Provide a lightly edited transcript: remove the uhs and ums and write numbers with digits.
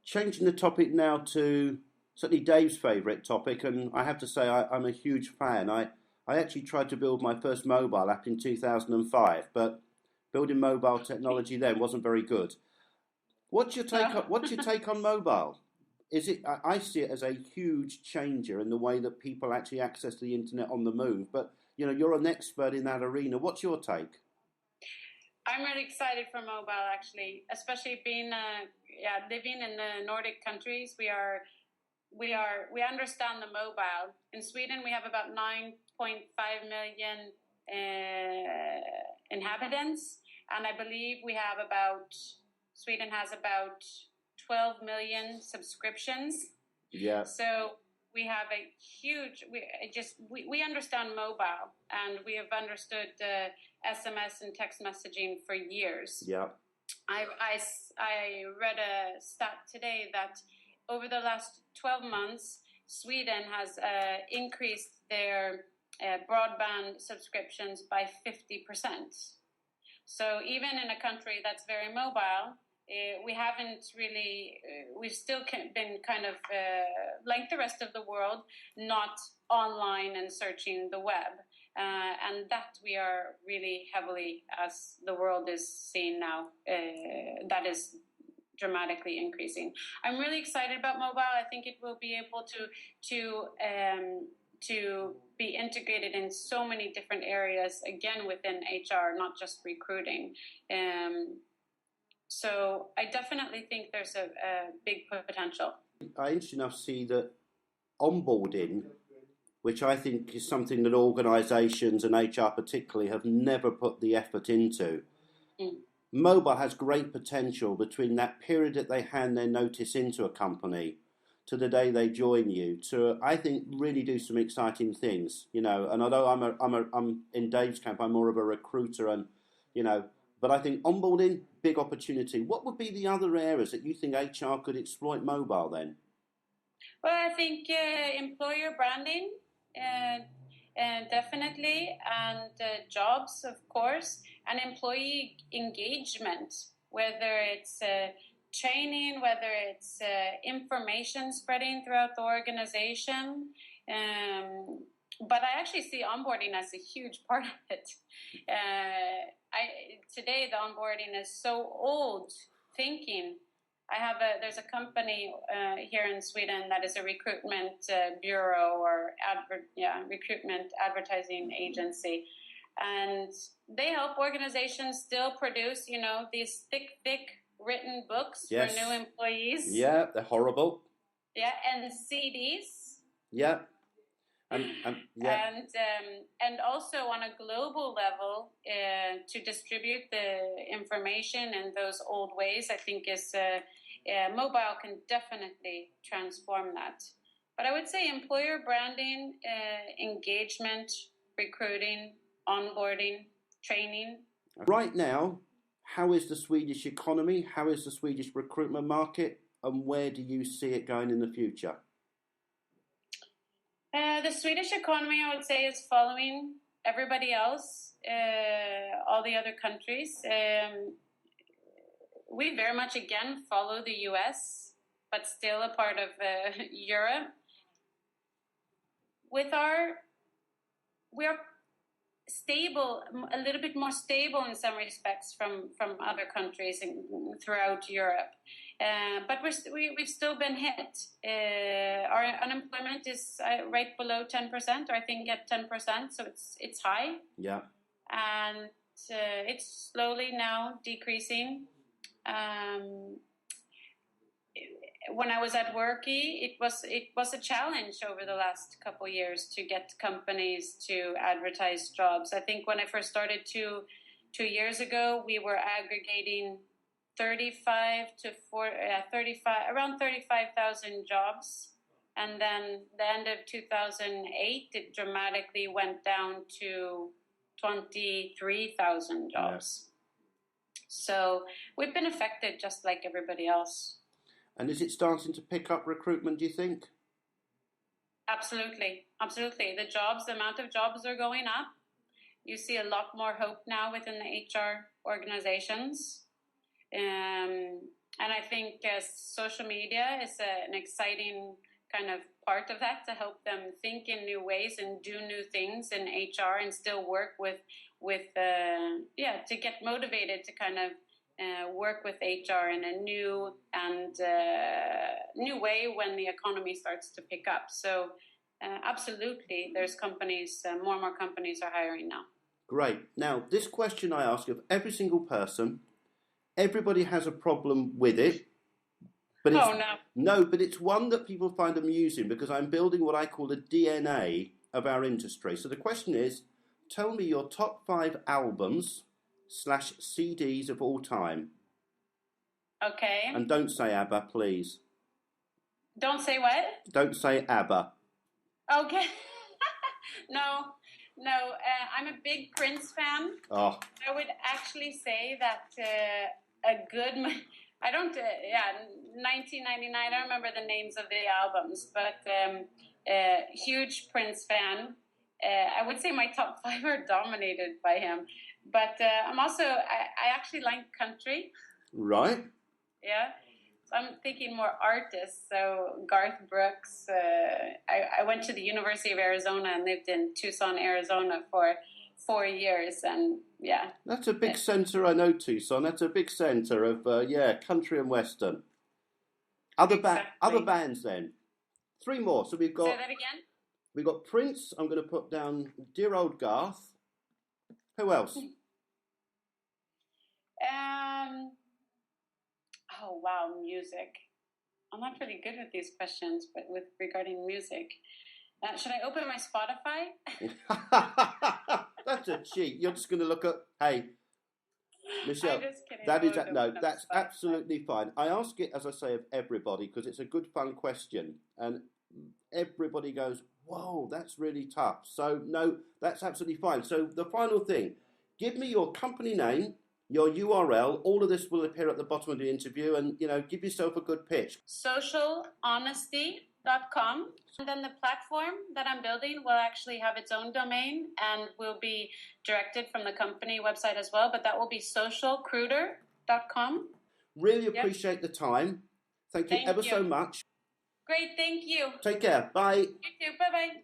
Changing the topic now to certainly Dave's favourite topic, and I have to say I'm a huge fan. I actually tried to build my first mobile app in 2005, but building mobile technology then wasn't very good. What's your take on mobile? Is it? I see it as a huge changer in the way that people actually access the internet on the move. But you're an expert in that arena. What's your take? I'm really excited for mobile, actually, especially being living in the Nordic countries. We understand the mobile. In Sweden, we have about 9.5 million inhabitants, and I believe Sweden has about 12 million subscriptions. Yeah. So we have a huge. We understand mobile, and we have understood SMS and text messaging for years. Yeah. I read a stat today that over the last 12 months, Sweden has increased their broadband subscriptions by 50%. So even in a country that's very mobile, we haven't really, we've still been kind of, like the rest of the world, not online and searching the web. And that we are really heavily, as the world is seeing now, that is dramatically increasing. I'm really excited about mobile. I think it will be able to be integrated in so many different areas, again, within HR, not just recruiting. So I definitely think there's a big potential. I interesting enough see that onboarding, which I think is something that organisations and HR particularly have never put the effort into. Mobile has great potential between that period that they hand their notice into a company to the day they join you to, I think, really do some exciting things. And although I'm in Dave's camp, I'm more of a recruiter, and but I think onboarding, big opportunity. What would be the other areas that you think HR could exploit mobile then? Well, I think employer branding, definitely, and jobs, of course, and employee engagement, whether it's training, whether it's information spreading throughout the organization. But I actually see onboarding as a huge part of it. Today the onboarding is so old thinking. There's a company here in Sweden that is a recruitment bureau or recruitment advertising agency, and they help organizations still produce these thick written books for new employees. Yeah, they're horrible. Yeah, and CDs. Yeah. And also on a global level, to distribute the information in those old ways, I think is mobile can definitely transform that. But I would say employer branding, engagement, recruiting, onboarding, training. Right now, how is the Swedish economy? How is the Swedish recruitment market? And where do you see it going in the future? The Swedish economy, I would say, is following everybody else, all the other countries. We very much, again, follow the US, but still a part of Europe. We are stable, a little bit more stable in some respects from other countries throughout Europe. But we've still been hit. Our unemployment is right below 10%, or I think at 10%, so it's high. Yeah. And it's slowly now decreasing. When I was at Worky, it was a challenge over the last couple of years to get companies to advertise jobs. I think when I first started two years ago, we were aggregating around 35,000 jobs, and then the end of 2008, it dramatically went down to 23,000 jobs. Yeah. So we've been affected just like everybody else. And is it starting to pick up recruitment, do you think? Absolutely. The amount of jobs are going up. You see a lot more hope now within the HR organizations. And I think social media is an exciting kind of part of that, to help them think in new ways and do new things in HR and still work with to get motivated to kind of work with HR in a new way when the economy starts to pick up. So absolutely, there's companies, more and more companies are hiring now. Great. Now, this question I ask of every single person, everybody has a problem with it. But but it's one that people find amusing, because I'm building what I call the DNA of our industry. So the question is, tell me your top 5 albums / CDs of all time. Okay. And don't say ABBA, please. Don't say what? Don't say ABBA. Okay. No. I'm a big Prince fan. Oh. I would actually say that a good... 1999, I don't remember the names of the albums, but huge Prince fan. I would say my top 5 are dominated by him. But I'm also, I actually like country. Right. Yeah. So I'm thinking more artists. So Garth Brooks. I went to the University of Arizona and lived in Tucson, Arizona for 4 years, and yeah. That's a big centre. I know Tucson. That's a big centre of country and western. Other bands then. 3 more. So we've got. Say that again. We've got Prince. I'm going to put down dear old Garth. Who else? Oh wow, music. I'm not really good with these questions, but regarding music. Should I open my Spotify? That's a cheat. You're just going to look at, hey, Michelle, I'm just kidding. That's absolutely fine. I ask it, as I say, of everybody, because it's a good, fun question. And everybody goes, whoa, that's really tough. So, no, that's absolutely fine. So, the final thing, give me your company name, your URL. All of this will appear at the bottom of the interview, and, give yourself a good pitch. socialhonesty.com. And then the platform that I'm building will actually have its own domain and will be directed from the company website as well, but that will be socialcruder.com. Really appreciate the time. Thank you ever so much. Great, thank you. Take care. Bye. You too. Bye-bye.